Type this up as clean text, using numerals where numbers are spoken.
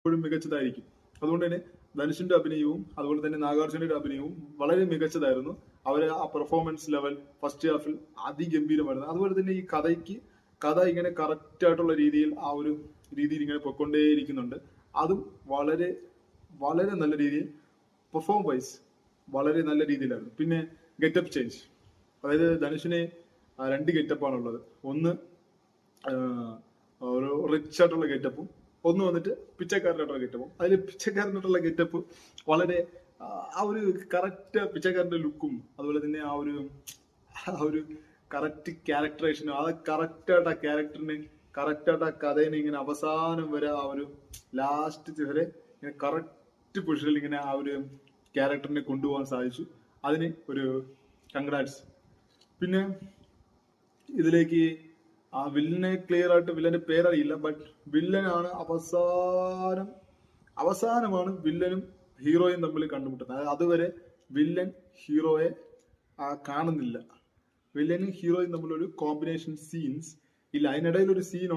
എപ്പോഴും മികച്ചതായിരിക്കും. അതുകൊണ്ട് തന്നെ ധനുഷിന്റെ അഭിനയവും അതുപോലെ തന്നെ നാഗാർജുനയുടെ അഭിനയവും വളരെ മികച്ചതായിരുന്നു. അവരെ ആ പെർഫോമൻസ് ലെവൽ ഫസ്റ്റ് ഹാഫിൽ അതിഗംഭീരമായിരുന്നു. അതുപോലെ തന്നെ ഈ കഥ ഇങ്ങനെ കറക്റ്റ് ആയിട്ടുള്ള രീതിയിൽ ആ ഒരു രീതിയിൽ ഇങ്ങനെ പൊയ്ക്കൊണ്ടേയിരിക്കുന്നുണ്ട്. അതും വളരെ വളരെ നല്ല രീതിയിൽ പെർഫോം വൈസ് വളരെ നല്ല രീതിയിലായിരുന്നു. പിന്നെ ഗെറ്റപ്പ് ചേഞ്ച്, അതായത് ധനുഷിന് രണ്ട് ഗെറ്റപ്പാണുള്ളത്. ഒന്ന് ഒരു റിച്ച് ആയിട്ടുള്ള ഗെറ്റപ്പും ഒന്ന് വന്നിട്ട് പിച്ചക്കാരനായിട്ടുള്ള ഗെറ്റപ്പും. അതിൽ പിച്ചക്കാരനായിട്ടുള്ള ഗെറ്റപ്പ് വളരെ ആ ഒരു കറക്റ്റ് പിച്ചക്കാരന്റെ ലുക്കും അതുപോലെ തന്നെ ആ ഒരു കറക്റ്റ് ക്യാരക്ടറേഷനും ആ കറക്റ്റായിട്ട് ആ ക്യാരക്ടറിനെ കറക്റ്റായിട്ട് ആ കഥേനെ ഇങ്ങനെ അവസാനം വരെ ആ ഒരു ലാസ്റ്റ് വരെ ഇങ്ങനെ കറക്റ്റ് പൊസിഷനിൽ ഇങ്ങനെ ആ ഒരു ക്യാരക്ടറിനെ കൊണ്ടുപോകാൻ സാധിച്ചു. അതിന് ഒരു കൺഗ്രാറ്റ്സ്. പിന്നെ ഇതിലേക്ക് ആ വില്ലനെ ക്ലിയർ ആയിട്ട് വില്ലന്റെ പേരറിയില്ല, ബട്ട് വില്ലനാണ് അവസാനമാണ് വില്ലനും ഹീറോയും തമ്മിൽ കണ്ടുമുട്ടുന്നത്. അതായത് അതുവരെ വില്ലൻ ഹീറോയെ കാണുന്നില്ല. വില്ലനും ഹീറോയും തമ്മിലൊരു കോമ്പിനേഷൻ സീൻസ് ഇല്ല. അതിനിടയിൽ ഒരു സീൻ